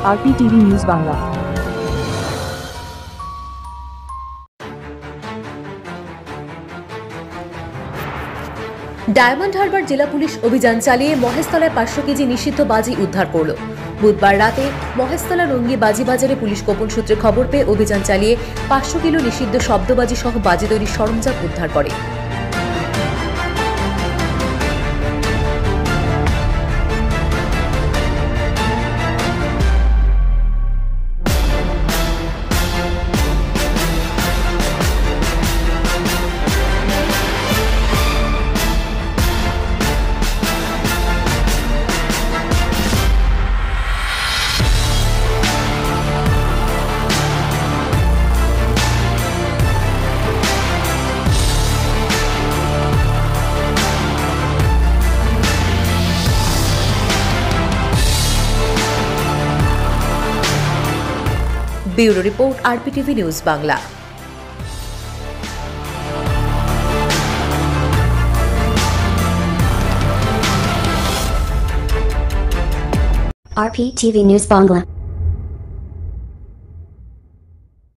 RPTV news Bangla. Diamond Harbour জেলা police অভিযান চালিয়ে মহেশতলায় 500 কেজি নিষিদ্ধ বাজি উদ্ধার করল। বুধবার রাতে মহেশতলা রঙ্গি বাজি বাজারে পুলিশ গোপন সূত্রে খবর পেয়ে অভিযান চালিয়ে 500 কিলো নিষিদ্ধ শব্দবাজি সহ বাজি তৈরির সরঞ্জাম উদ্ধার করে। Bureau report, RPTV news Bangla. RPTV News Bangla.